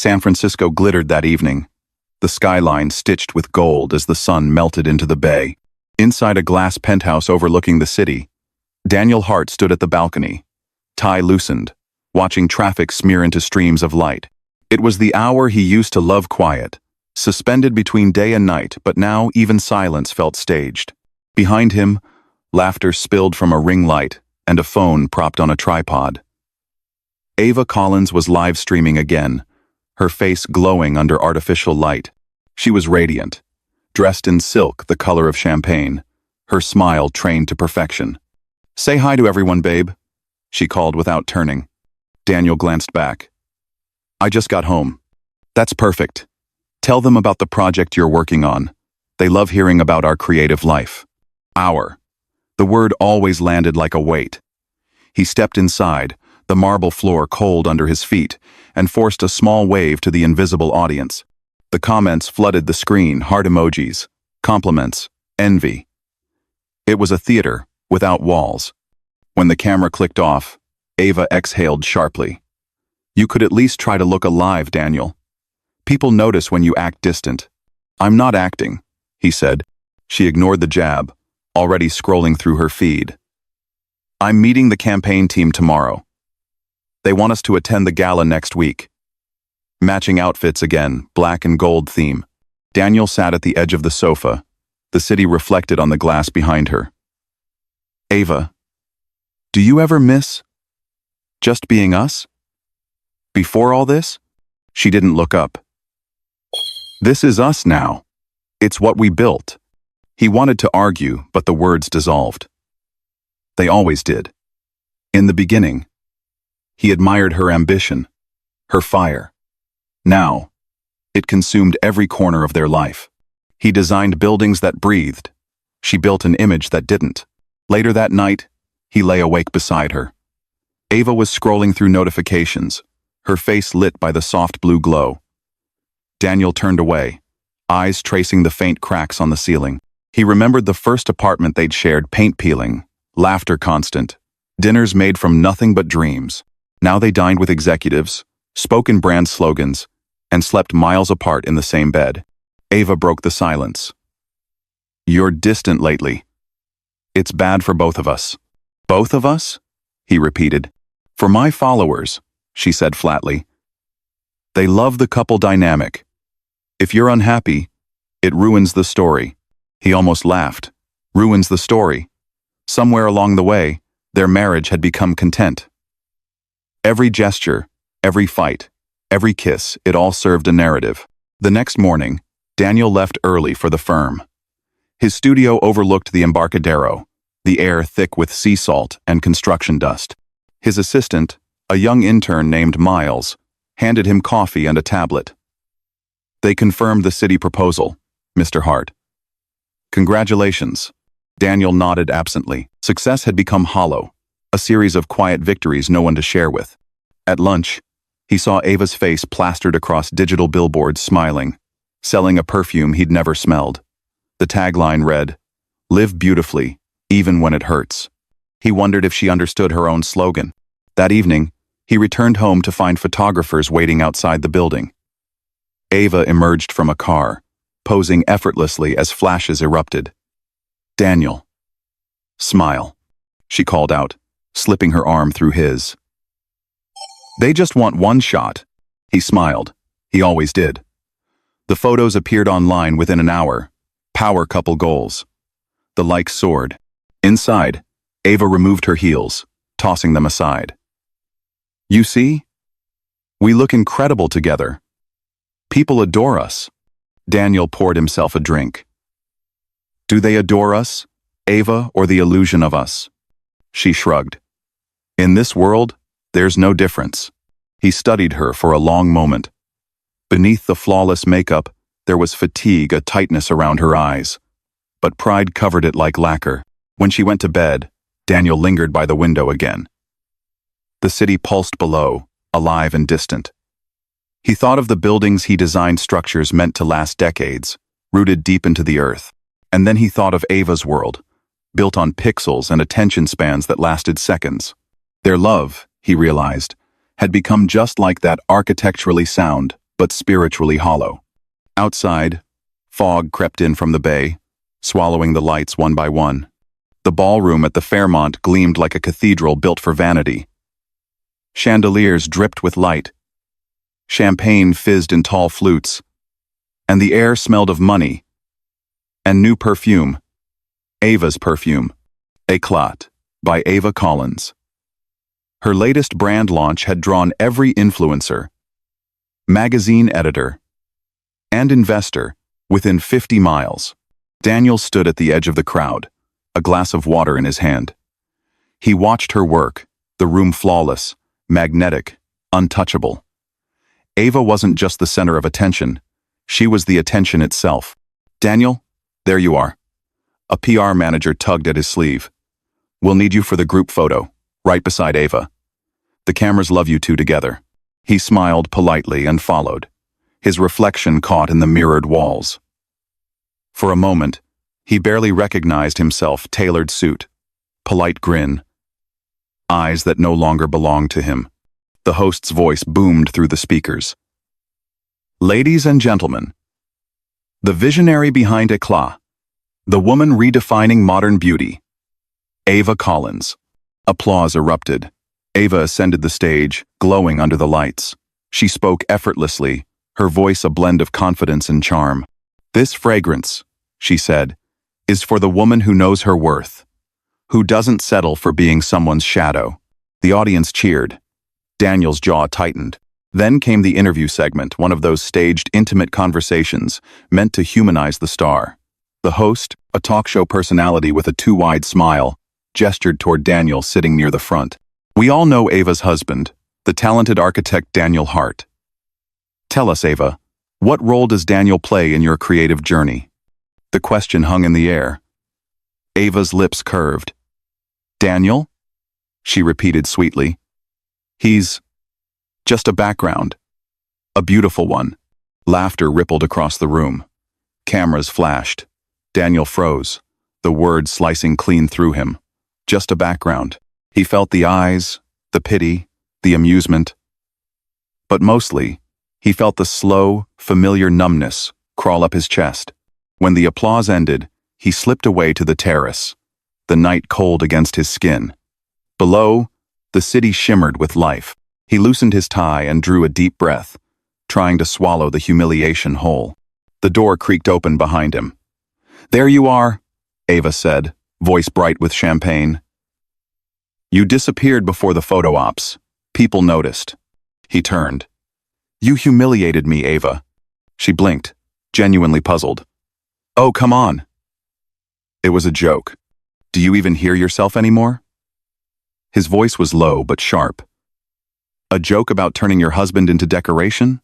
San Francisco glittered that evening, the skyline stitched with gold as the sun melted into the bay. Inside a glass penthouse overlooking the city, Daniel Hart stood at the balcony, tie loosened, watching traffic smear into streams of light. It was the hour he used to love, quiet, suspended between day and night, but now even silence felt staged. Behind him, laughter spilled from a ring light and a phone propped on a tripod. Ava Collins was live streaming again, her face glowing under artificial light. She was radiant, dressed in silk the color of champagne, her smile trained to perfection. "Say hi to everyone, babe," she called without turning. Daniel glanced back. "I just got home." "That's perfect. Tell them about the project you're working on. They love hearing about our creative life." "Our." The word always landed like a weight. He stepped inside, the marble floor cold under his feet, and forced a small wave to the invisible audience. The comments flooded the screen, heart emojis, compliments, envy. It was a theater, without walls. When the camera clicked off, Ava exhaled sharply. "You could at least try to look alive, Daniel. People notice when you act distant." "I'm not acting," he said. She ignored the jab, already scrolling through her feed. "I'm meeting the campaign team tomorrow. They want us to attend the gala next week." Matching outfits again, black and gold theme. Daniel sat at the edge of the sofa, the city reflected on the glass behind her. "Ava, do you ever miss just being us? Before all this?" She didn't look up. "This is us now. It's what we built." He wanted to argue, but the words dissolved. They always did. In the beginning, he admired her ambition, her fire. Now, it consumed every corner of their life. He designed buildings that breathed. She built an image that didn't. Later that night, he lay awake beside her. Ava was scrolling through notifications, her face lit by the soft blue glow. Daniel turned away, eyes tracing the faint cracks on the ceiling. He remembered the first apartment they'd shared, paint peeling, laughter constant, dinners made from nothing but dreams. Now they dined with executives, spoke in brand slogans, and slept miles apart in the same bed. Ava broke the silence. "You're distant lately. It's bad for both of us." "Both of us?" he repeated. "For my followers," she said flatly. "They love the couple dynamic. If you're unhappy, it ruins the story." He almost laughed. Ruins the story. Somewhere along the way, their marriage had become content. Every gesture, every fight, every kiss, it all served a narrative. The next morning, Daniel left early for the firm. His studio overlooked the Embarcadero, the air thick with sea salt and construction dust. His assistant, a young intern named Miles, handed him coffee and a tablet. "They confirmed the city proposal, Mr. Hart." "Congratulations." Daniel nodded absently. Success had become hollow, a series of quiet victories no one to share with. At lunch, he saw Ava's face plastered across digital billboards, smiling, selling a perfume he'd never smelled. The tagline read, "Live beautifully, even when it hurts." He wondered if she understood her own slogan. That evening, he returned home to find photographers waiting outside the building. Ava emerged from a car, posing effortlessly as flashes erupted. "Daniel, smile," she called out, slipping her arm through his. "They just want one shot." He smiled. He always did. The photos appeared online within an hour. Power couple goals. The likes soared. Inside, Ava removed her heels, tossing them aside. "You see? We look incredible together. People adore us." Daniel poured himself a drink. "Do they adore us, Ava, or the illusion of us?" She shrugged. "In this world, there's no difference." He studied her for a long moment. Beneath the flawless makeup, there was fatigue, a tightness around her eyes. But pride covered it like lacquer. When she went to bed, Daniel lingered by the window again. The city pulsed below, alive and distant. He thought of the buildings he designed, structures meant to last decades, rooted deep into the earth. And then he thought of Ava's world, built on pixels and attention spans that lasted seconds. Their love, he realized, had become just like that, architecturally sound, but spiritually hollow. Outside, fog crept in from the bay, swallowing the lights one by one. The ballroom at the Fairmont gleamed like a cathedral built for vanity. Chandeliers dripped with light. Champagne fizzed in tall flutes. And the air smelled of money. And new perfume. Ava's perfume. Éclat, by Ava Collins. Her latest brand launch had drawn every influencer, magazine editor, and investor within 50 miles. Daniel stood at the edge of the crowd, a glass of water in his hand. He watched her work, the room flawless, magnetic, untouchable. Ava wasn't just the center of attention, she was the attention itself. Daniel, there you are. A PR manager tugged at his sleeve. We'll need you for the group photo, right beside Ava. The cameras love you two together. He smiled politely and followed, his reflection caught in the mirrored walls. For a moment, he barely recognized himself, tailored suit, polite grin, eyes that no longer belonged to him. The host's voice boomed through the speakers. Ladies and gentlemen, the visionary behind Éclat, the woman redefining modern beauty, Ava Collins. Applause erupted. Ava ascended the stage, glowing under the lights. She spoke effortlessly, her voice a blend of confidence and charm. This fragrance, she said, is for the woman who knows her worth, who doesn't settle for being someone's shadow. The audience cheered. Daniel's jaw tightened. Then came the interview segment, one of those staged, intimate conversations meant to humanize the star. The host, a talk show personality with a too-wide smile, gestured toward Daniel sitting near the front. We all know Ava's husband, the talented architect Daniel Hart. Tell us, Ava, what role does Daniel play in your creative journey? The question hung in the air. Ava's lips curved. Daniel? She repeated sweetly. He's just a background. A beautiful one. Laughter rippled across the room. Cameras flashed. Daniel froze, the words slicing clean through him. Just a background. He felt the eyes, the pity, the amusement. But mostly, he felt the slow, familiar numbness crawl up his chest. When the applause ended, he slipped away to the terrace, the night cold against his skin. Below, the city shimmered with life. He loosened his tie and drew a deep breath, trying to swallow the humiliation whole. The door creaked open behind him. There you are, Ava said, voice bright with champagne. You disappeared before the photo ops. People noticed. He turned. You humiliated me, Ava. She blinked, genuinely puzzled. Oh, come on. It was a joke. Do you even hear yourself anymore? His voice was low but sharp. A joke about turning your husband into decoration?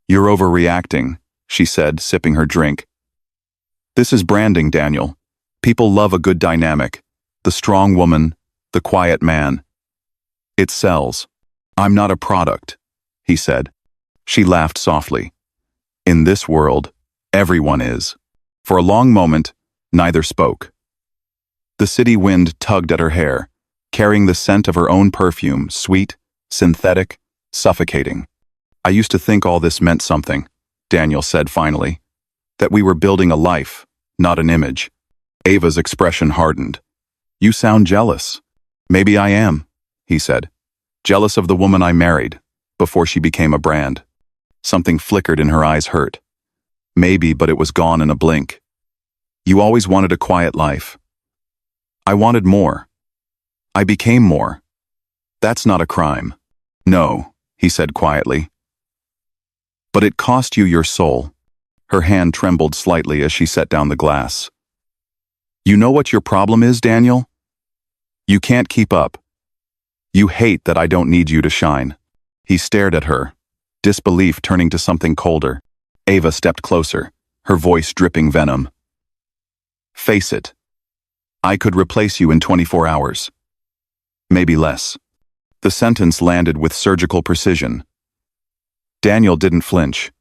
You're overreacting, she said, sipping her drink. This is branding, Daniel. People love a good dynamic. The strong woman, the quiet man. It sells. I'm not a product, he said. She laughed softly. In this world, everyone is. For a long moment, neither spoke. The city wind tugged at her hair, carrying the scent of her own perfume, sweet, synthetic, suffocating. I used to think all this meant something, Daniel said finally. That we were building a life, not an image. Ava's expression hardened. You sound jealous. Maybe I am, he said. Jealous of the woman I married, before she became a brand. Something flickered in her eyes hurt. Maybe, but it was gone in a blink. You always wanted a quiet life. I wanted more. I became more. That's not a crime. No, he said quietly. But it cost you your soul. Her hand trembled slightly as she set down the glass. You know what your problem is, Daniel? You can't keep up. You hate that I don't need you to shine. He stared at her, disbelief turning to something colder. Ava stepped closer, her voice dripping venom. Face it. I could replace you in 24 hours. Maybe less. The sentence landed with surgical precision. Daniel didn't flinch.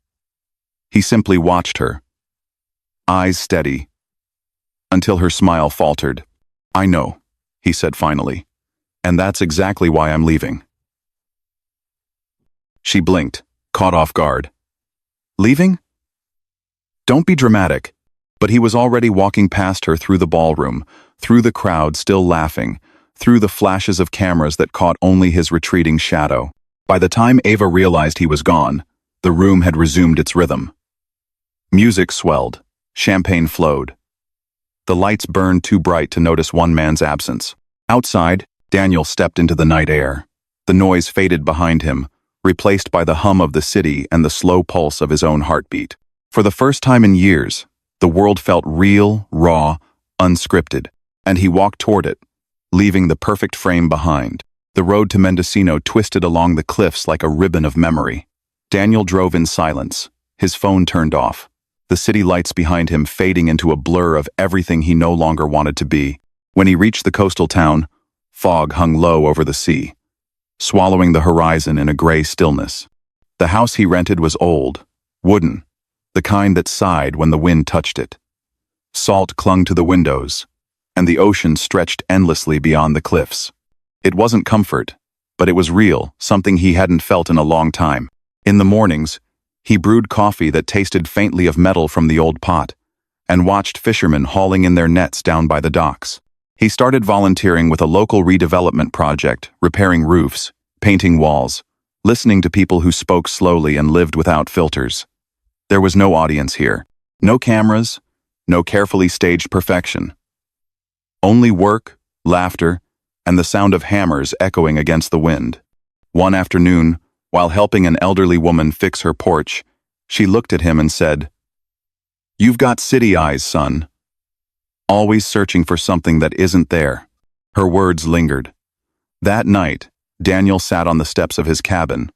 He simply watched her, eyes steady, until her smile faltered. I know, he said finally, and that's exactly why I'm leaving. She blinked, caught off guard. Leaving? Don't be dramatic. But he was already walking past her through the ballroom, through the crowd still laughing, through the flashes of cameras that caught only his retreating shadow. By the time Ava realized he was gone, the room had resumed its rhythm. Music swelled. Champagne flowed. The lights burned too bright to notice one man's absence. Outside, Daniel stepped into the night air. The noise faded behind him, replaced by the hum of the city and the slow pulse of his own heartbeat. For the first time in years, the world felt real, raw, unscripted, and he walked toward it, leaving the perfect frame behind. The road to Mendocino twisted along the cliffs like a ribbon of memory. Daniel drove in silence, his phone turned off, the city lights behind him fading into a blur of everything he no longer wanted to be. When he reached the coastal town, fog hung low over the sea, swallowing the horizon in a gray stillness. The house he rented was old, wooden, the kind that sighed when the wind touched it. Salt clung to the windows, and the ocean stretched endlessly beyond the cliffs. It wasn't comfort, but it was real, something he hadn't felt in a long time. In the mornings, he brewed coffee that tasted faintly of metal from the old pot, and watched fishermen hauling in their nets down by the docks. He started volunteering with a local redevelopment project, repairing roofs, painting walls, listening to people who spoke slowly and lived without filters. There was no audience here, no cameras, no carefully staged perfection. Only work, laughter, and the sound of hammers echoing against the wind. One afternoon, while helping an elderly woman fix her porch, she looked at him and said, "You've got city eyes, son. Always searching for something that isn't there." Her words lingered. That night, Daniel sat on the steps of his cabin,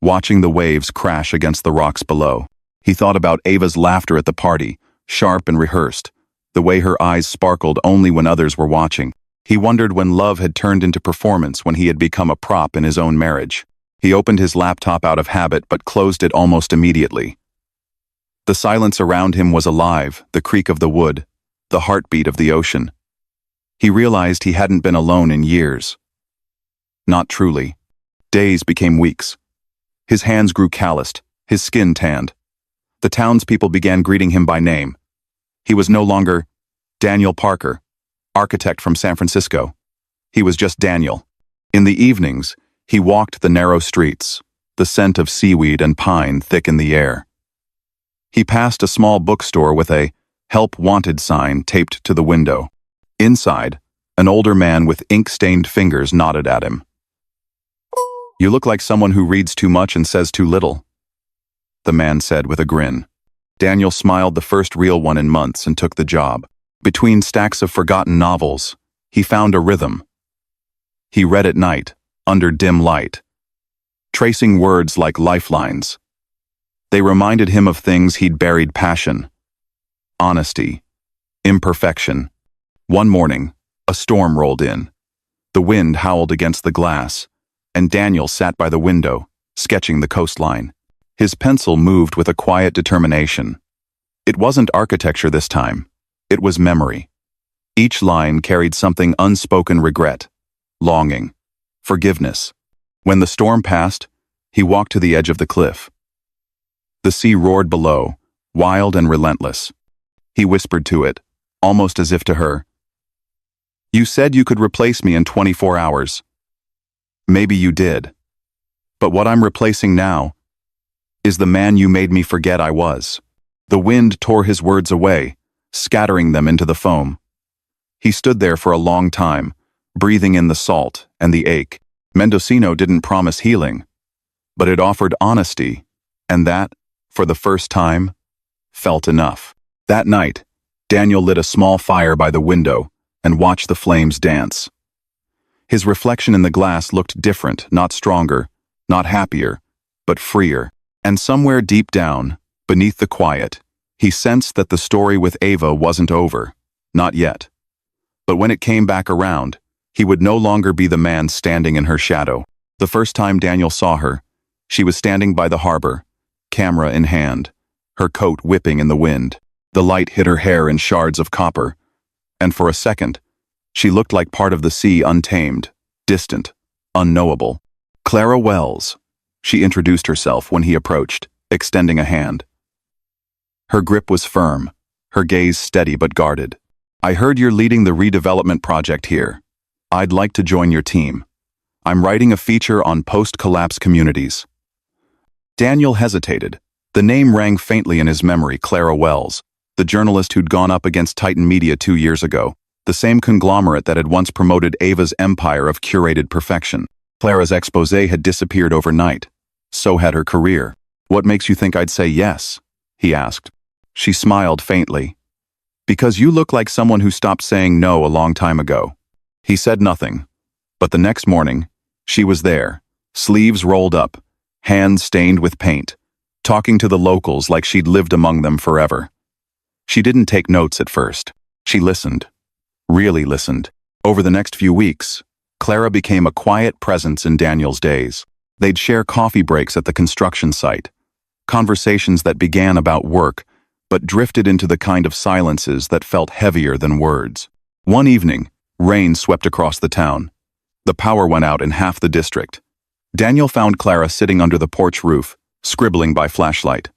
watching the waves crash against the rocks below. He thought about Ava's laughter at the party, sharp and rehearsed, the way her eyes sparkled only when others were watching. He wondered when love had turned into performance, when he had become a prop in his own marriage. He opened his laptop out of habit but closed it almost immediately. The silence around him was alive, the creak of the wood, the heartbeat of the ocean. He realized he hadn't been alone in years. Not truly. Days became weeks. His hands grew calloused, his skin tanned. The townspeople began greeting him by name. He was no longer Daniel Parker, architect from San Francisco. He was just Daniel. In the evenings, he walked the narrow streets, the scent of seaweed and pine thick in the air. He passed a small bookstore with a "Help Wanted" sign taped to the window. Inside, an older man with ink-stained fingers nodded at him. "You look like someone who reads too much and says too little," the man said with a grin. Daniel smiled, the first real one in months, and took the job. Between stacks of forgotten novels, he found a rhythm. He read at night, under dim light, tracing words like lifelines. They reminded him of things he'd buried: passion, honesty, imperfection. One morning, a storm rolled in. The wind howled against the glass, and Daniel sat by the window, sketching the coastline. His pencil moved with a quiet determination. It wasn't architecture this time. It was memory. Each line carried something: unspoken regret, longing, forgiveness. When the storm passed, he walked to the edge of the cliff. The sea roared below, wild and relentless. He whispered to it, almost as if to her, "You said you could replace me in 24 hours. Maybe you did. But what I'm replacing now is the man you made me forget I was." The wind tore his words away, scattering them into the foam. He stood there for a long time, breathing in the salt and the ache. Mendocino didn't promise healing, but it offered honesty, and that, for the first time, felt enough. That night, Daniel lit a small fire by the window and watched the flames dance. His reflection in the glass looked different, not stronger, not happier, but freer. And somewhere deep down, beneath the quiet, he sensed that the story with Ava wasn't over, not yet. But when it came back around, he would no longer be the man standing in her shadow. The first time Daniel saw her, she was standing by the harbor, camera in hand, her coat whipping in the wind. The light hit her hair in shards of copper, and for a second, she looked like part of the sea, untamed, distant, unknowable. "Clara Wells," she introduced herself when he approached, extending a hand. Her grip was firm, her gaze steady but guarded. "I heard you're leading the redevelopment project here. I'd like to join your team. I'm writing a feature on post-collapse communities." Daniel hesitated. The name rang faintly in his memory: Clara Wells, the journalist who'd gone up against Titan Media 2 years ago, the same conglomerate that had once promoted Ava's empire of curated perfection. Clara's exposé had disappeared overnight. So had her career. "What makes you think I'd say yes?" he asked. She smiled faintly. "Because you look like someone who stopped saying no a long time ago." He said nothing, but the next morning, she was there, sleeves rolled up, hands stained with paint, talking to the locals like she'd lived among them forever. She didn't take notes at first. She listened. Really listened. Over the next few weeks, Clara became a quiet presence in Daniel's days. They'd share coffee breaks at the construction site, conversations that began about work but drifted into the kind of silences that felt heavier than words. One evening, rain swept across the town. The power went out in half the district. Daniel found Clara sitting under the porch roof, scribbling by flashlight.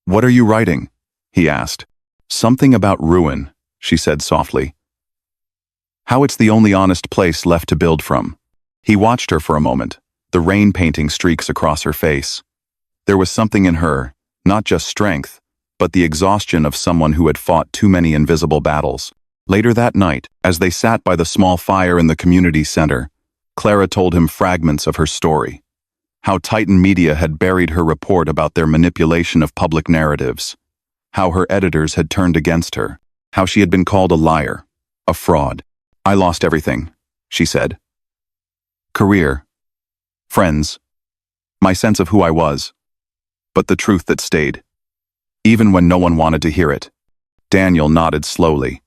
"What are you writing?" he asked. "Something about ruin," she said softly. "How it's the only honest place left to build from." He watched her for a moment, the rain painting streaks across her face. There was something in her, not just strength, but the exhaustion of someone who had fought too many invisible battles. Later that night, as they sat by the small fire in the community center, Clara told him fragments of her story. How Titan Media had buried her report about their manipulation of public narratives. How her editors had turned against her. How she had been called a liar, a fraud. "I lost everything," she said. "Career, friends, my sense of who I was. But the truth that stayed. Even when no one wanted to hear it." Daniel nodded slowly.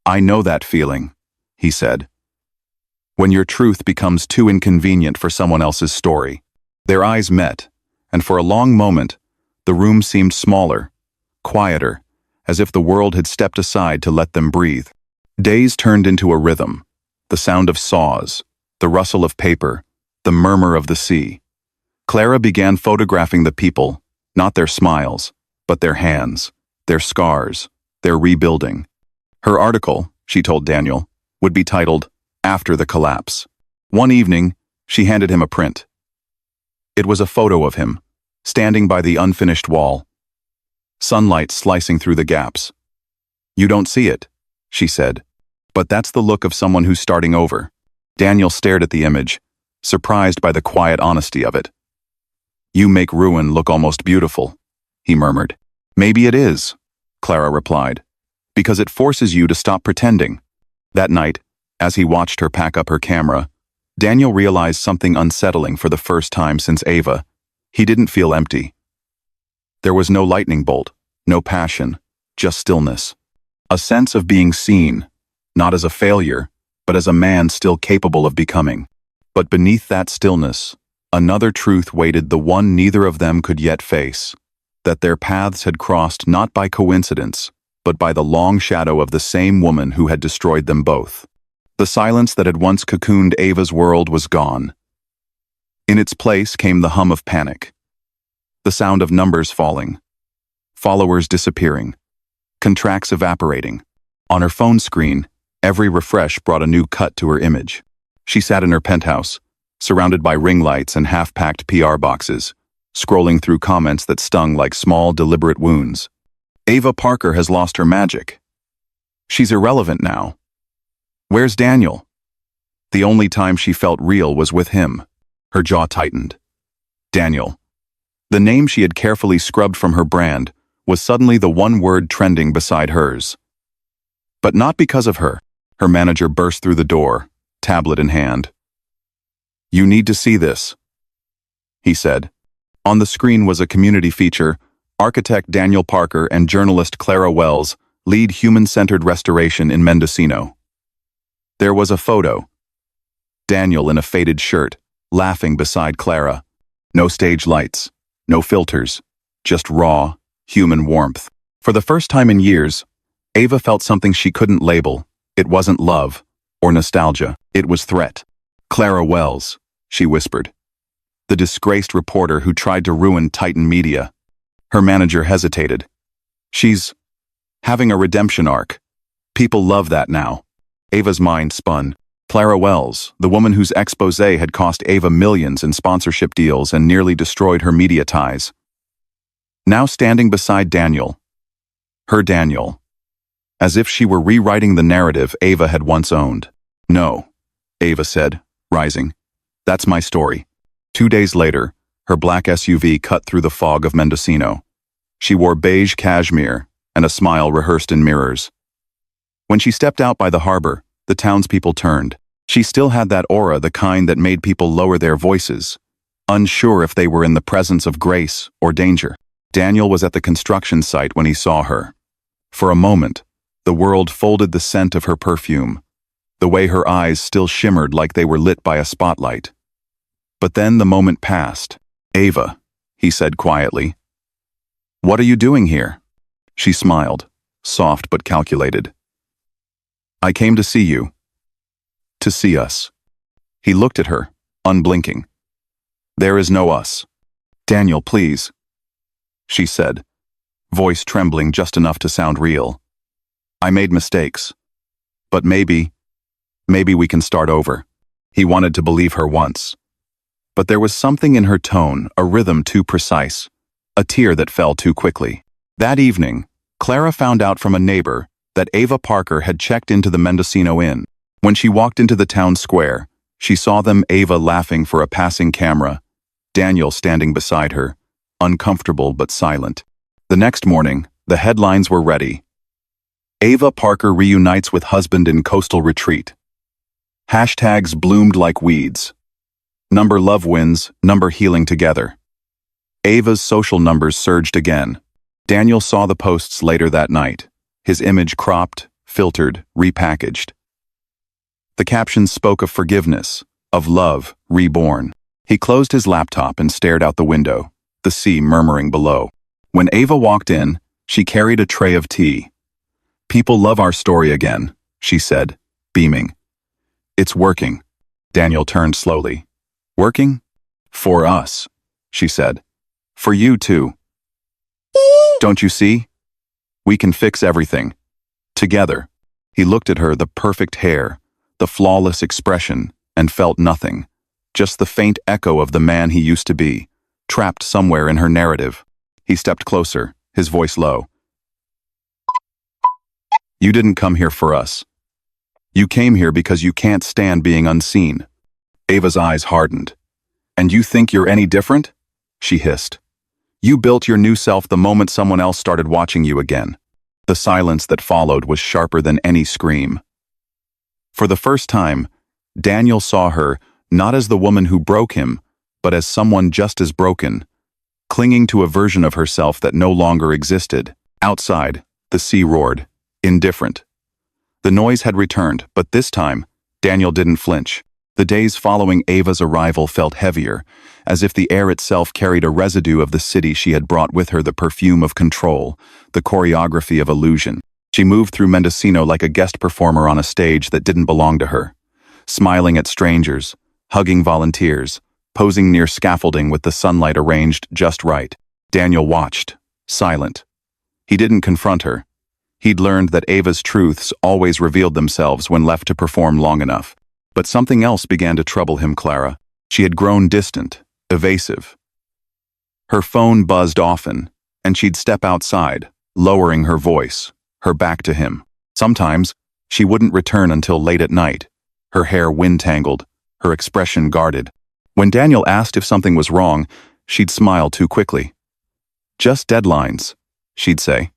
"I know that feeling," he said. "When your truth becomes too inconvenient for someone else's story." Their eyes met, and for a long moment, the room seemed smaller, quieter, as if the world had stepped aside to let them breathe. Days turned into a rhythm, the sound of saws, the rustle of paper, the murmur of the sea. Clara began photographing the people, not their smiles, but their hands, their scars, their rebuilding. Her article, she told Daniel, would be titled, "After the Collapse." One evening, she handed him a print. It was a photo of him, standing by the unfinished wall, sunlight slicing through the gaps. "You don't see it," she said, "but that's the look of someone who's starting over." Daniel stared at the image, surprised by the quiet honesty of it. "You make ruin look almost beautiful," he murmured. "Maybe it is," Clara replied, "because it forces you to stop pretending." That night, as he watched her pack up her camera, Daniel realized something unsettling for the first time since Ava. He didn't feel empty. There was no lightning bolt, no passion, just stillness. A sense of being seen, not as a failure, but as a man still capable of becoming. But beneath that stillness, another truth waited, the one neither of them could yet face, that their paths had crossed not by coincidence, but by the long shadow of the same woman who had destroyed them both. The silence that had once cocooned Ava's world was gone. In its place came the hum of panic, the sound of numbers falling, followers disappearing, contracts evaporating. On her phone screen, every refresh brought a new cut to her image. She sat in her penthouse, surrounded by ring lights and half-packed PR boxes, scrolling through comments that stung like small, deliberate wounds. Ava Parker has lost her magic. She's irrelevant now. Where's Daniel? The only time she felt real was with him. Her jaw tightened. Daniel. The name she had carefully scrubbed from her brand was suddenly the one word trending beside hers. But not because of her. Her manager burst through the door, tablet in hand. "You need to see this," he said. On the screen was a community feature: architect Daniel Parker and journalist Clara Wells lead human-centered restoration in Mendocino. There was a photo. Daniel in a faded shirt, laughing beside Clara. No stage lights, no filters, just raw, human warmth. For the first time in years, Ava felt something she couldn't label. It wasn't love or nostalgia. It was threat. "Clara Wells," she whispered. "The disgraced reporter who tried to ruin Titan Media." Her manager hesitated. She's having a redemption arc. People love that now. Ava's mind spun. Clara Wells, the woman whose expose had cost Ava millions in sponsorship deals and nearly destroyed her media ties. Now standing beside Daniel. Her Daniel. As if she were rewriting the narrative Ava had once owned. No, Ava said, rising. That's my story. 2 days later, her black SUV cut through the fog of Mendocino. She wore beige cashmere and a smile rehearsed in mirrors. When she stepped out by the harbor, the townspeople turned. She still had that aura, the kind that made people lower their voices, unsure if they were in the presence of grace or danger. Daniel was at the construction site when he saw her. For a moment, the world folded the scent of her perfume, the way her eyes still shimmered like they were lit by a spotlight. But then the moment passed. Ava, he said quietly. What are you doing here? She smiled, soft but calculated. I came to see you. To see us. He looked at her, unblinking. There is no us. Daniel, please. She said, voice trembling just enough to sound real. I made mistakes. But maybe we can start over. He wanted to believe her once. But there was something in her tone, a rhythm too precise, a tear that fell too quickly. That evening, Clara found out from a neighbor that Ava Parker had checked into the Mendocino Inn. When she walked into the town square, she saw them, Ava laughing for a passing camera, Daniel standing beside her, uncomfortable but silent. The next morning, the headlines were ready. Ava Parker reunites with husband in coastal retreat. Hashtags bloomed like weeds. Number love wins, number healing together. Ava's social numbers surged again. Daniel saw the posts later that night, his image cropped, filtered, repackaged. The captions spoke of forgiveness, of love, reborn. He closed his laptop and stared out the window, the sea murmuring below. When Ava walked in, she carried a tray of tea. People love our story again, she said, beaming. It's working. Daniel turned slowly. Working? For us, she said. For you too. Don't you see? We can fix everything. Together. He looked at her, the perfect hair, the flawless expression, and felt nothing. Just the faint echo of the man he used to be, trapped somewhere in her narrative. He stepped closer, his voice low. You didn't come here for us. You came here because you can't stand being unseen. Ava's eyes hardened. And you think you're any different? She hissed. You built your new self the moment someone else started watching you again. The silence that followed was sharper than any scream. For the first time, Daniel saw her not as the woman who broke him, but as someone just as broken, clinging to a version of herself that no longer existed. Outside, the sea roared, indifferent. The noise had returned, but this time, Daniel didn't flinch. The days following Ava's arrival felt heavier, as if the air itself carried a residue of the city she had brought with her, the perfume of control, the choreography of illusion. She moved through Mendocino like a guest performer on a stage that didn't belong to her, smiling at strangers, hugging volunteers, posing near scaffolding with the sunlight arranged just right. Daniel watched, silent. He didn't confront her. He'd learned that Ava's truths always revealed themselves when left to perform long enough. But something else began to trouble him, Clara. She had grown distant, evasive. Her phone buzzed often, and she'd step outside, lowering her voice, her back to him. Sometimes, she wouldn't return until late at night, her hair wind-tangled, her expression guarded. When Daniel asked if something was wrong, she'd smile too quickly. Just deadlines, she'd say.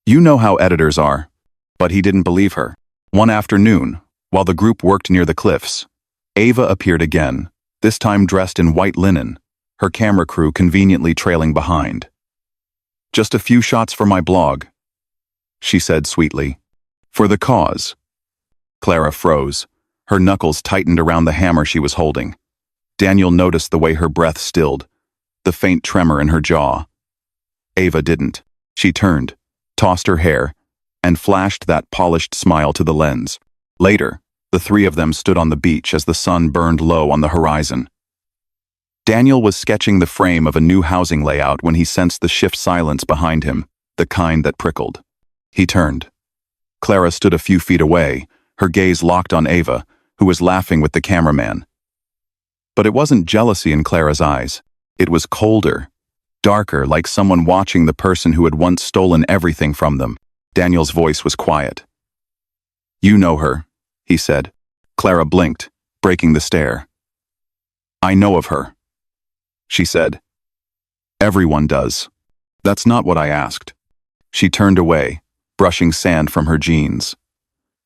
You know how editors are. But he didn't believe her. One afternoon, while the group worked near the cliffs, Ava appeared again, this time dressed in white linen, her camera crew conveniently trailing behind. Just a few shots for my blog, she said sweetly. For the cause. Clara froze. Her knuckles tightened around the hammer she was holding. Daniel noticed the way her breath stilled, the faint tremor in her jaw. Ava didn't. She turned, tossed her hair, and flashed that polished smile to the lens. Later, the three of them stood on the beach as the sun burned low on the horizon. Daniel was sketching the frame of a new housing layout when he sensed the shift silence behind him, the kind that prickled. He turned. Clara stood a few feet away, her gaze locked on Ava, who was laughing with the cameraman. But it wasn't jealousy in Clara's eyes. It was colder, darker, like someone watching the person who had once stolen everything from them. Daniel's voice was quiet. "You know her," he said. Clara blinked, breaking the stare. "I know of her," she said. "Everyone does." "That's not what I asked." She turned away, brushing sand from her jeans.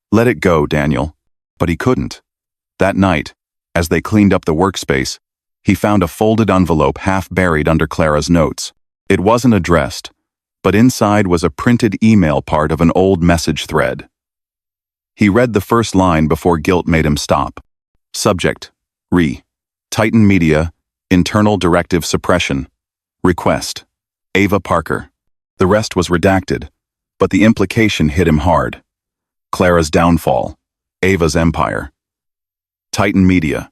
"Let it go, Daniel." But he couldn't. That night, as they cleaned up the workspace, he found a folded envelope half buried under Clara's notes. It wasn't addressed, but inside was a printed email part of an old message thread. He read the first line before guilt made him stop. Subject: Titan Media, Internal Directive Suppression. Request: Ava Parker. The rest was redacted, but the implication hit him hard. Clara's downfall, Ava's empire. Titan Media.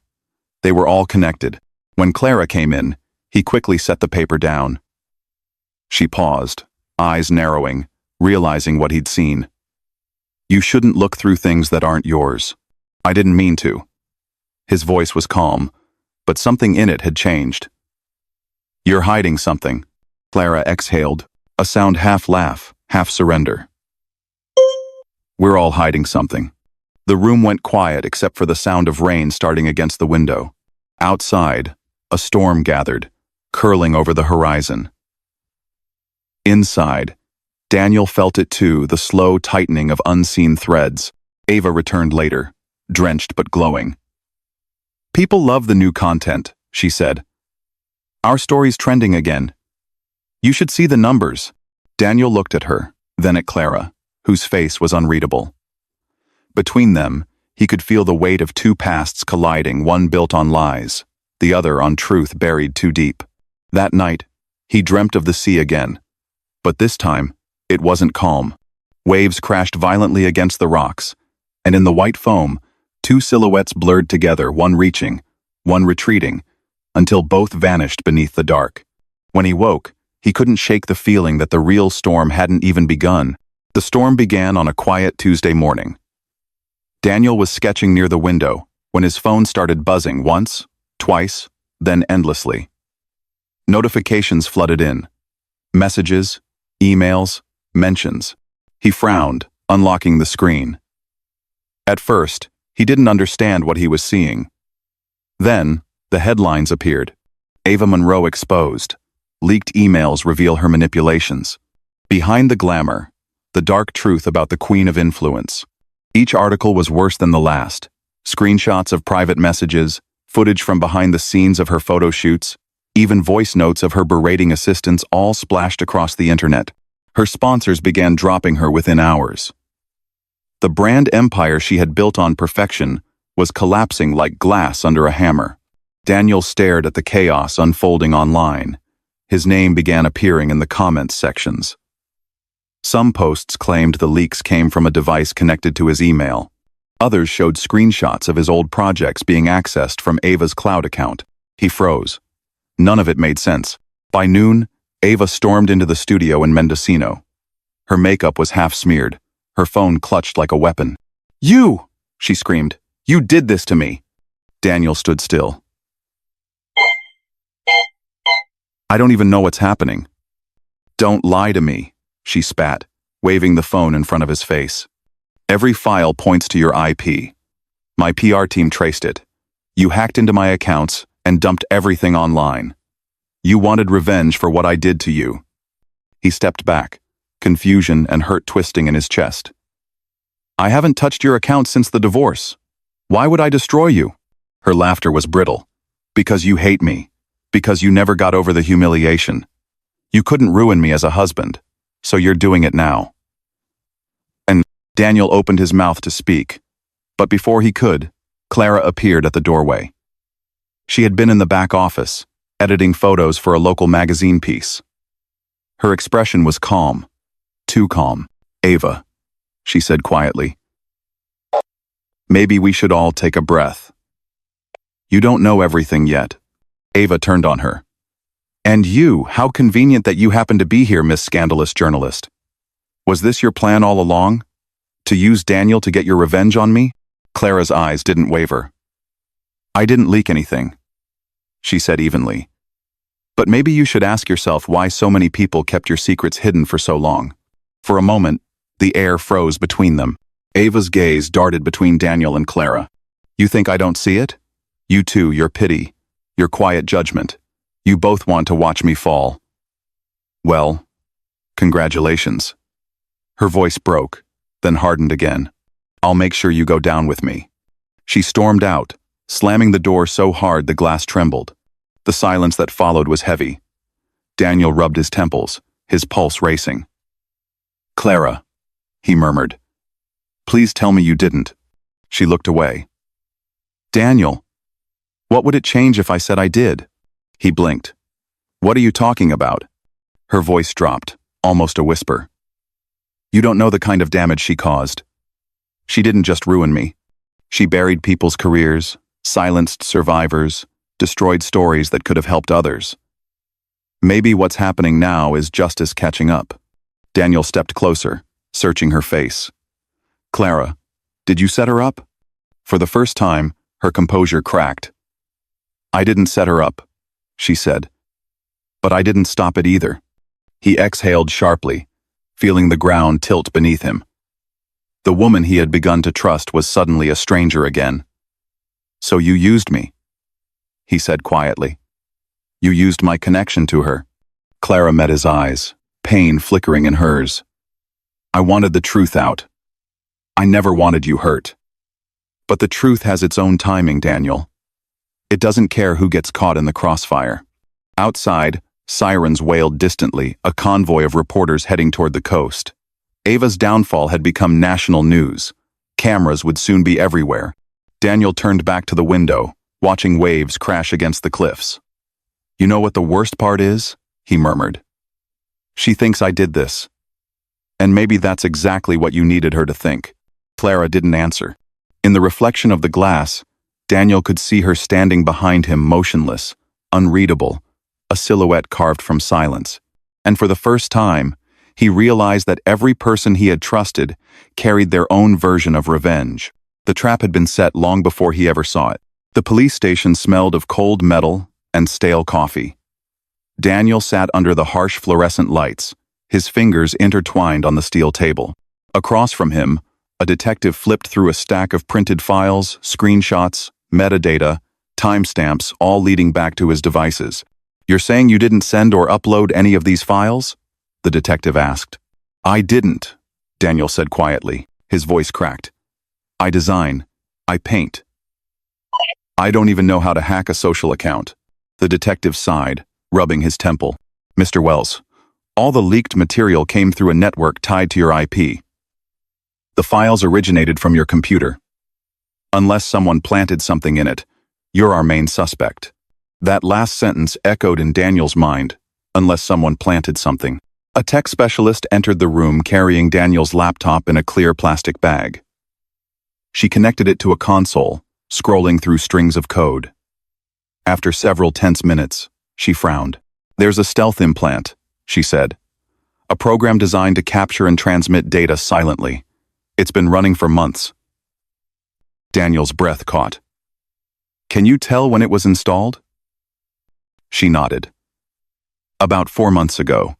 They were all connected. When Clara came in, he quickly set the paper down. She paused, eyes narrowing, realizing what he'd seen. "You shouldn't look through things that aren't yours." "I didn't mean to." His voice was calm, but something in it had changed. "You're hiding something." Clara exhaled, a sound half laugh, half surrender. "We're all hiding something." The room went quiet except for the sound of rain starting against the window. Outside, a storm gathered, curling over the horizon. Inside, Daniel felt it too, the slow tightening of unseen threads. Ava returned later, drenched but glowing. "People love the new content," she said. "Our story's trending again. You should see the numbers." Daniel looked at her, then at Clara, whose face was unreadable. Between them, he could feel the weight of two pasts colliding, one built on lies, the other on truth buried too deep. That night, he dreamt of the sea again. But this time, it wasn't calm. Waves crashed violently against the rocks, and in the white foam, two silhouettes blurred together, one reaching, one retreating, until both vanished beneath the dark. When he woke, he couldn't shake the feeling that the real storm hadn't even begun. The storm began on a quiet Tuesday morning. Daniel was sketching near the window when his phone started buzzing once, twice, then endlessly. Notifications flooded in. Messages, emails, mentions. He frowned, unlocking the screen. At first, he didn't understand what he was seeing. Then, the headlines appeared. Ava Monroe exposed. Leaked emails reveal her manipulations. Behind the glamour, the dark truth about the Queen of Influence. Each article was worse than the last. Screenshots of private messages, footage from behind the scenes of her photo shoots, even voice notes of her berating assistants all splashed across the internet. Her sponsors began dropping her within hours. The brand empire she had built on perfection was collapsing like glass under a hammer. Daniel stared at the chaos unfolding online. His name began appearing in the comments sections. Some posts claimed the leaks came from a device connected to his email. Others showed screenshots of his old projects being accessed from Ava's cloud account. He froze. None of it made sense. By noon, Ava stormed into the studio in Mendocino. Her makeup was half smeared, her phone clutched like a weapon. "You!" she screamed. "You did this to me!" Daniel stood still. "I don't even know what's happening." "Don't lie to me," she spat, waving the phone in front of his face. "Every file points to your IP. My PR team traced it. You hacked into my accounts and dumped everything online. You wanted revenge for what I did to you." He stepped back, confusion and hurt twisting in his chest. "I haven't touched your account since the divorce. Why would I destroy you?" Her laughter was brittle. "Because you hate me. Because you never got over the humiliation. You couldn't ruin me as a husband. So you're doing it now." And Daniel opened his mouth to speak. But before he could, Clara appeared at the doorway. She had been in the back office, editing photos for a local magazine piece. Her expression was calm. Too calm. "Ava," she said quietly. "Maybe we should all take a breath. You don't know everything yet, Ava turned on her. And you, how convenient that you happen to be here, Miss Scandalous Journalist. Was this your plan all along? To use Daniel to get your revenge on me? Clara's eyes didn't waver. I didn't leak anything, she said evenly. But maybe you should ask yourself why so many people kept your secrets hidden for so long. For a moment, the air froze between them. Ava's gaze darted between Daniel and Clara. You think I don't see it? You too, your pity, your quiet judgment. You both want to watch me fall. Well, congratulations. Her voice broke, then hardened again. I'll make sure you go down with me. She stormed out, slamming the door so hard the glass trembled. The silence that followed was heavy. Daniel rubbed his temples, his pulse racing. Clara, he murmured. Please tell me you didn't. She looked away. Daniel, what would it change if I said I did? He blinked. What are you talking about? Her voice dropped, almost a whisper. You don't know the kind of damage she caused. She didn't just ruin me. She buried people's careers, silenced survivors, destroyed stories that could have helped others. Maybe what's happening now is justice catching up. Daniel stepped closer, searching her face. Clara, did you set her up? For the first time, her composure cracked. I didn't set her up, she said. But I didn't stop it either. He exhaled sharply, feeling the ground tilt beneath him. The woman he had begun to trust was suddenly a stranger again. So you used me, he said quietly. You used my connection to her. Clara met his eyes, pain flickering in hers. I wanted the truth out. I never wanted you hurt. But the truth has its own timing, Daniel. It doesn't care who gets caught in the crossfire. Outside, sirens wailed distantly, a convoy of reporters heading toward the coast. Ava's downfall had become national news. Cameras would soon be everywhere. Daniel turned back to the window, watching waves crash against the cliffs. You know what the worst part is? He murmured. She thinks I did this. And maybe that's exactly what you needed her to think. Clara didn't answer. In the reflection of the glass, Daniel could see her standing behind him, motionless, unreadable, a silhouette carved from silence. And for the first time, he realized that every person he had trusted carried their own version of revenge. The trap had been set long before he ever saw it. The police station smelled of cold metal and stale coffee. Daniel sat under the harsh fluorescent lights, his fingers intertwined on the steel table. Across from him, a detective flipped through a stack of printed files, screenshots, metadata, timestamps, all leading back to his devices. You're saying you didn't send or upload any of these files? The detective asked. I didn't, Daniel said quietly, his voice cracked. I design. I paint. I don't even know how to hack a social account. The detective sighed, rubbing his temple. Mr. Wells, all the leaked material came through a network tied to your IP. The files originated from your computer. Unless someone planted something in it, you're our main suspect. That last sentence echoed in Daniel's mind, unless someone planted something. A tech specialist entered the room carrying Daniel's laptop in a clear plastic bag. She connected it to a console, scrolling through strings of code. After several tense minutes, she frowned. There's a stealth implant, she said. A program designed to capture and transmit data silently. It's been running for months. Daniel's breath caught. Can you tell when it was installed? She nodded. About 4 months ago.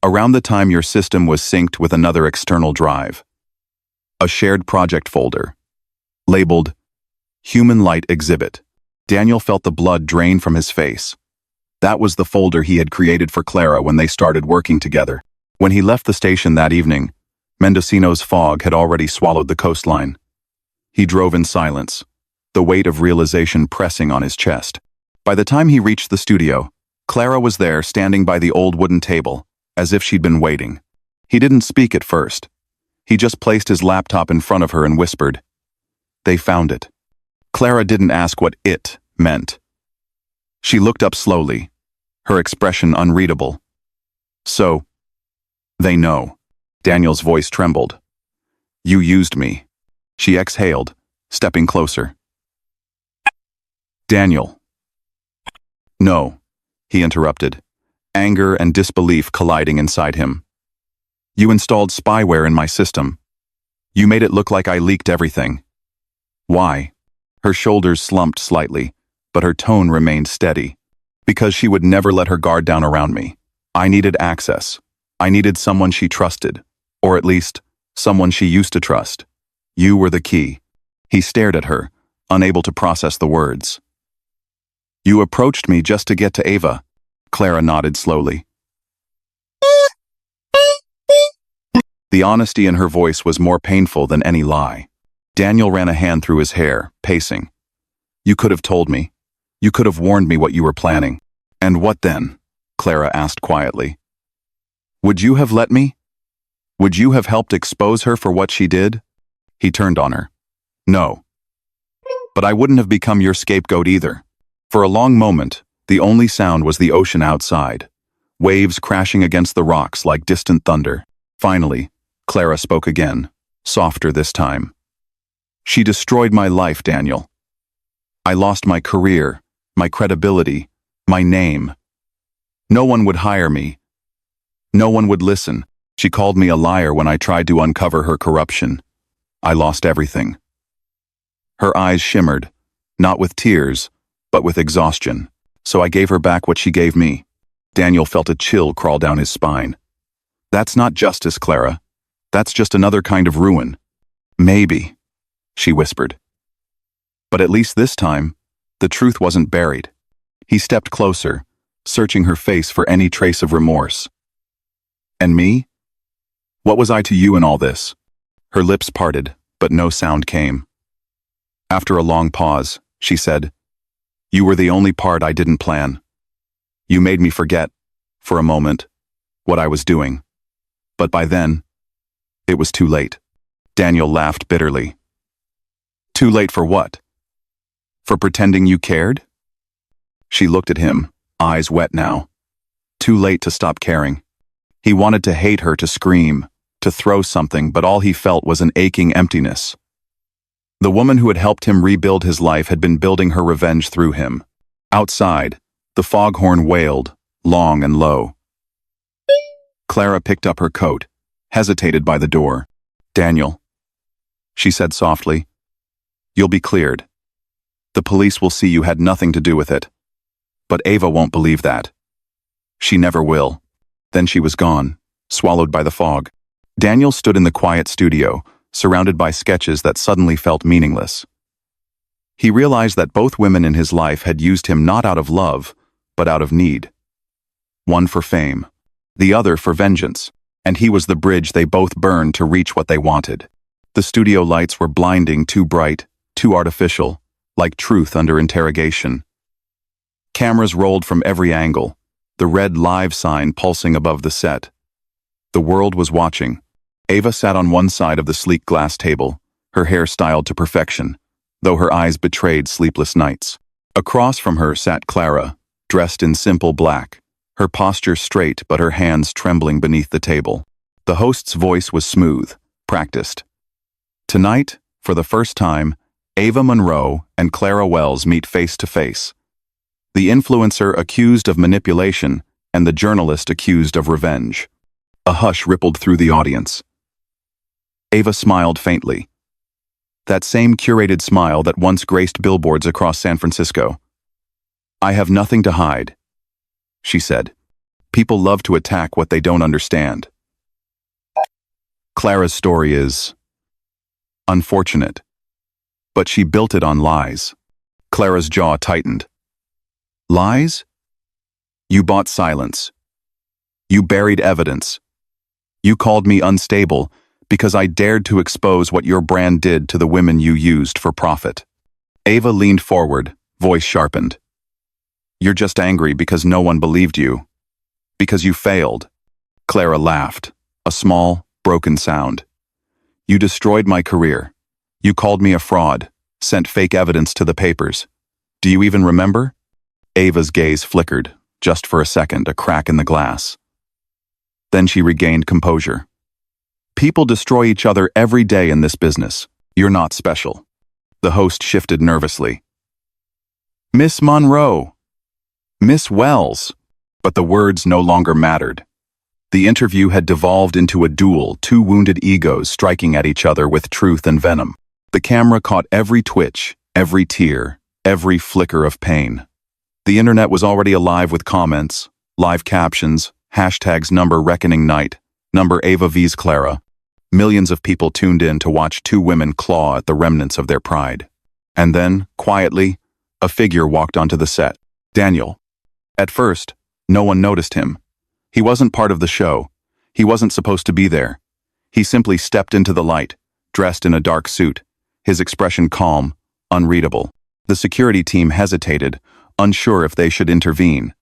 Around the time your system was synced with another external drive. A shared project folder. Labeled Human Light Exhibit. Daniel felt the blood drain from his face. That was the folder he had created for Clara when they started working together. When he left the station that evening, Mendocino's fog had already swallowed the coastline. He drove in silence, the weight of realization pressing on his chest. By the time he reached the studio, Clara was there standing by the old wooden table, as if she'd been waiting. He didn't speak at first. He just placed his laptop in front of her and whispered, "They found it." Clara didn't ask what "it" meant. She looked up slowly, her expression unreadable. So, they know. Daniel's voice trembled. You used me. She exhaled, stepping closer. Daniel. No, he interrupted, anger and disbelief colliding inside him. You installed spyware in my system. You made it look like I leaked everything. Why? Her shoulders slumped slightly, but her tone remained steady. Because she would never let her guard down around me. I needed access. I needed someone she trusted, or at least, someone she used to trust. You were the key. He stared at her, unable to process the words. You approached me just to get to Ava. Clara nodded slowly. The honesty in her voice was more painful than any lie. Daniel ran a hand through his hair, pacing. You could have told me. You could have warned me what you were planning. And what then? Clara asked quietly. Would you have let me? Would you have helped expose her for what she did? He turned on her. No. But I wouldn't have become your scapegoat either. For a long moment, the only sound was the ocean outside, waves crashing against the rocks like distant thunder. Finally, Clara spoke again, softer this time. She destroyed my life, Daniel. I lost my career, my credibility, my name. No one would hire me. No one would listen. She called me a liar when I tried to uncover her corruption. I lost everything. Her eyes shimmered, not with tears, but with exhaustion. So I gave her back what she gave me. Daniel felt a chill crawl down his spine. That's not justice, Clara. That's just another kind of ruin. Maybe, she whispered. But at least this time, the truth wasn't buried. He stepped closer, searching her face for any trace of remorse. And me? What was I to you in all this? Her lips parted, but no sound came. After a long pause, she said, You were the only part I didn't plan. You made me forget, for a moment, what I was doing. But by then, it was too late. Daniel laughed bitterly. Too late for what? For pretending you cared? She looked at him, eyes wet now. Too late to stop caring. He wanted to hate her, to scream, to throw something, but all he felt was an aching emptiness. The woman who had helped him rebuild his life had been building her revenge through him. Outside, the foghorn wailed, long and low. Clara picked up her coat, hesitated by the door. Daniel, she said softly, you'll be cleared. The police will see you had nothing to do with it. But Ava won't believe that. She never will. Then she was gone, swallowed by the fog. Daniel stood in the quiet studio, surrounded by sketches that suddenly felt meaningless. He realized that both women in his life had used him not out of love, but out of need. One for fame, the other for vengeance, and he was the bridge they both burned to reach what they wanted. The studio lights were blinding, too bright, too artificial, like truth under interrogation. Cameras rolled from every angle, the red live sign pulsing above the set. The world was watching. Ava sat on one side of the sleek glass table, her hair styled to perfection, though her eyes betrayed sleepless nights. Across from her sat Clara, dressed in simple black, her posture straight but her hands trembling beneath the table. The host's voice was smooth, practiced. Tonight, for the first time, Ava Monroe and Clara Wells meet face to face. The influencer accused of manipulation and the journalist accused of revenge. A hush rippled through the audience. Ava smiled faintly. That same curated smile that once graced billboards across San Francisco. I have nothing to hide, she said. People love to attack what they don't understand. Clara's story is unfortunate, but she built it on lies. Clara's jaw tightened. Lies? You bought silence. You buried evidence. You called me unstable because I dared to expose what your brand did to the women you used for profit. Ava leaned forward, voice sharpened. You're just angry because no one believed you. Because you failed. Clara laughed, a small, broken sound. You destroyed my career. You called me a fraud, sent fake evidence to the papers. Do you even remember? Ava's gaze flickered, just for a second, a crack in the glass. Then she regained composure. People destroy each other every day in this business. You're not special. The host shifted nervously. Miss Monroe. Miss Wells. But the words no longer mattered. The interview had devolved into a duel, two wounded egos striking at each other with truth and venom. The camera caught every twitch, every tear, every flicker of pain. The internet was already alive with comments, live captions, hashtags number reckoning night, number Ava vs Clara. Millions of people tuned in to watch two women claw at the remnants of their pride. And then, quietly, a figure walked onto the set. Daniel. At first, no one noticed him. He wasn't part of the show. He wasn't supposed to be there. He simply stepped into the light, dressed in a dark suit, his expression calm, unreadable. The security team hesitated, unsure if they should intervene.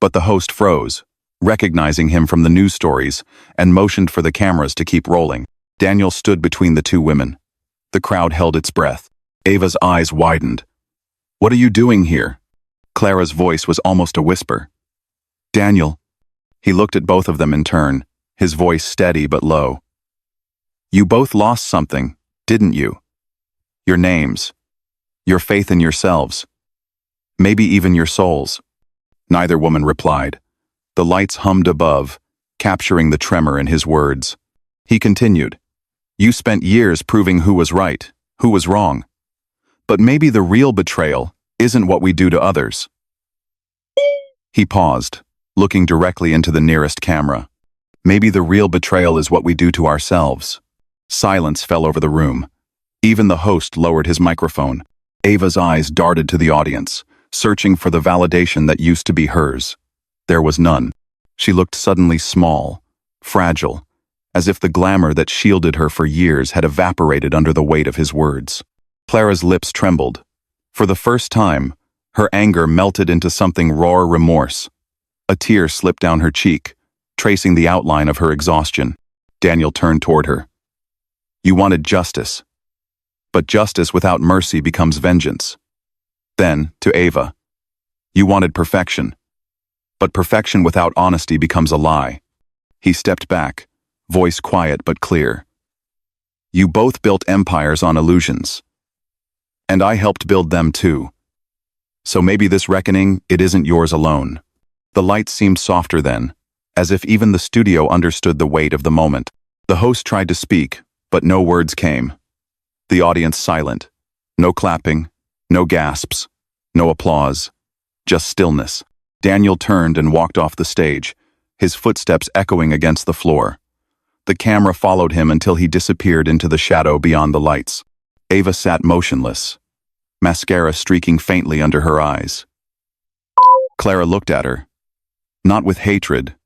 But the host froze, recognizing him from the news stories, and motioned for the cameras to keep rolling. Daniel stood between the two women. The crowd held its breath. Ava's eyes widened. "What are you doing here?" Clara's voice was almost a whisper. "Daniel." He looked at both of them in turn, his voice steady but low. "You both lost something, didn't you? Your names. Your faith in yourselves. Maybe even your souls." Neither woman replied. The lights hummed above, capturing the tremor in his words. He continued. "You spent years proving who was right, who was wrong. But maybe the real betrayal isn't what we do to others." He paused, looking directly into the nearest camera. "Maybe the real betrayal is what we do to ourselves." Silence fell over the room. Even the host lowered his microphone. Ava's eyes darted to the audience, searching for the validation that used to be hers. There was none. She looked suddenly small, fragile, as if the glamour that shielded her for years had evaporated under the weight of his words. Clara's lips trembled. For the first time, her anger melted into something raw remorse. A tear slipped down her cheek, tracing the outline of her exhaustion. Daniel turned toward her. "You wanted justice. But justice without mercy becomes vengeance." Then, to Ava, "You wanted perfection. But perfection without honesty becomes a lie." He stepped back, voice quiet but clear. "You both built empires on illusions. And I helped build them too. So maybe this reckoning, it isn't yours alone." The lights seemed softer then, as if even the studio understood the weight of the moment. The host tried to speak, but no words came. The audience silent. No clapping, no gasps, no applause, just stillness. Daniel turned and walked off the stage, his footsteps echoing against the floor. The camera followed him until he disappeared into the shadow beyond the lights. Ava sat motionless, mascara streaking faintly under her eyes. Clara looked at her, not with hatred,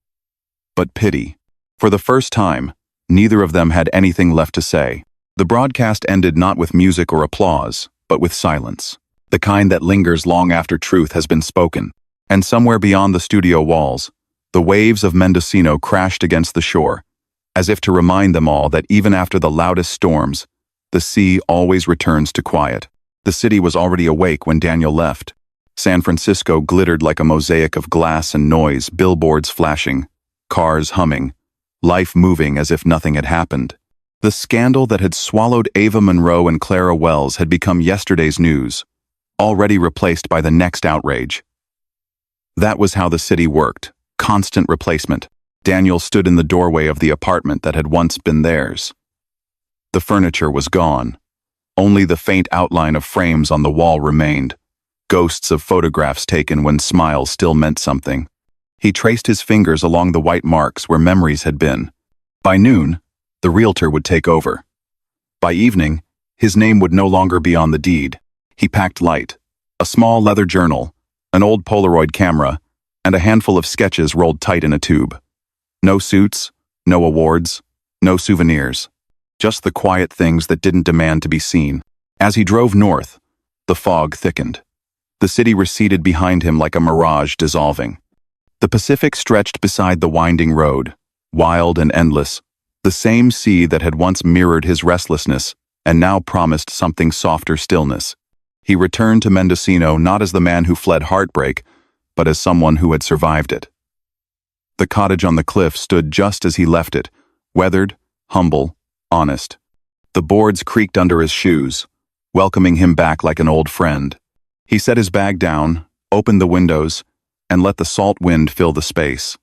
but pity. For the first time, neither of them had anything left to say. The broadcast ended not with music or applause, but with silence, the kind that lingers long after truth has been spoken. And somewhere beyond the studio walls, the waves of Mendocino crashed against the shore, as if to remind them all that even after the loudest storms, the sea always returns to quiet. The city was already awake when Daniel left. San Francisco glittered like a mosaic of glass and noise, billboards flashing, cars humming, life moving as if nothing had happened. The scandal that had swallowed Ava Monroe and Clara Wells had become yesterday's news, already replaced by the next outrage. That was how the city worked, constant replacement. Daniel stood in the doorway of the apartment that had once been theirs. The furniture was gone. Only the faint outline of frames on the wall remained, ghosts of photographs taken when smiles still meant something. He traced his fingers along the white marks where memories had been. By noon, the realtor would take over. By evening, his name would no longer be on the deed. He packed light, a small leather journal, an old Polaroid camera, and a handful of sketches rolled tight in a tube. No suits, no awards, no souvenirs. Just the quiet things that didn't demand to be seen. As he drove north, the fog thickened. The city receded behind him like a mirage dissolving. The Pacific stretched beside the winding road, wild and endless, the same sea that had once mirrored his restlessness and now promised something softer stillness. He returned to Mendocino not as the man who fled heartbreak, but as someone who had survived it. The cottage on the cliff stood just as he left it, weathered, humble, honest. The boards creaked under his shoes, welcoming him back like an old friend. He set his bag down, opened the windows, and let the salt wind fill the space.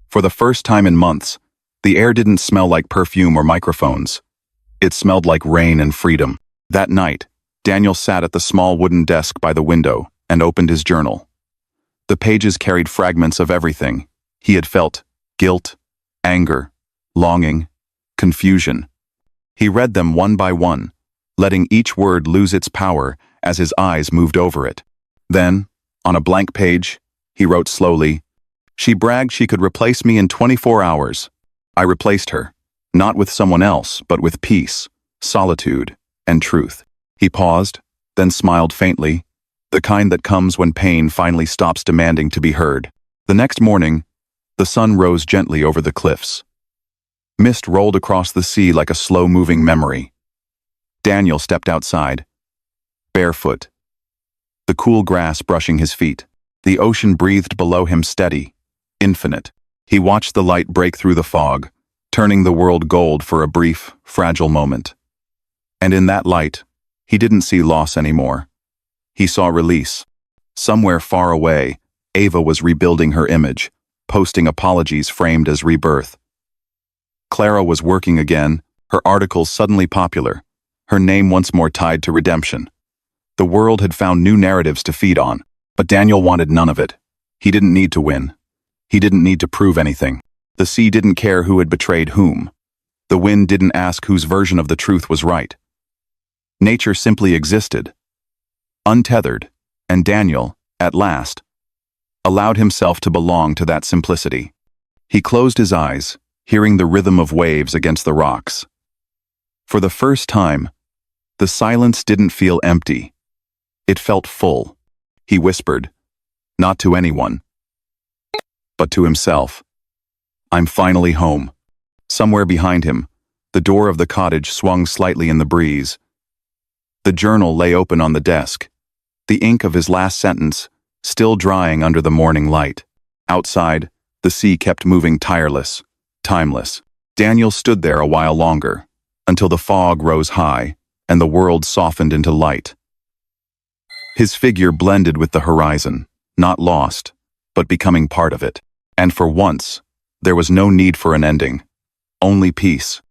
For the first time in months, the air didn't smell like perfume or microphones. It smelled like rain and freedom. That night, Daniel sat at the small wooden desk by the window and opened his journal. The pages carried fragments of everything he had felt: guilt, anger, longing, confusion. He read them one by one, letting each word lose its power as his eyes moved over it. Then, on a blank page, he wrote slowly, "She bragged she could replace me in 24 hours. I replaced her, not with someone else, but with peace, solitude, and truth." He paused, then smiled faintly, the kind that comes when pain finally stops demanding to be heard. The next morning, the sun rose gently over the cliffs. Mist rolled across the sea like a slow-moving memory. Daniel stepped outside, barefoot, the cool grass brushing his feet. The ocean breathed below him, steady, infinite. He watched the light break through the fog, turning the world gold for a brief, fragile moment. And in that light, he didn't see loss anymore. He saw release. Somewhere far away, Ava was rebuilding her image, posting apologies framed as rebirth. Clara was working again, her articles suddenly popular, her name once more tied to redemption. The world had found new narratives to feed on, but Daniel wanted none of it. He didn't need to win. He didn't need to prove anything. The sea didn't care who had betrayed whom. The wind didn't ask whose version of the truth was right. Nature simply existed, untethered, and Daniel, at last, allowed himself to belong to that simplicity. He closed his eyes, hearing the rhythm of waves against the rocks. For the first time, the silence didn't feel empty. It felt full. He whispered, not to anyone, but to himself, "I'm finally home." Somewhere behind him, the door of the cottage swung slightly in the breeze. The journal lay open on the desk, the ink of his last sentence still drying under the morning light. Outside, the sea kept moving tireless, timeless. Daniel stood there a while longer, until the fog rose high and the world softened into light. His figure blended with the horizon, not lost, but becoming part of it. And for once, there was no need for an ending, only peace.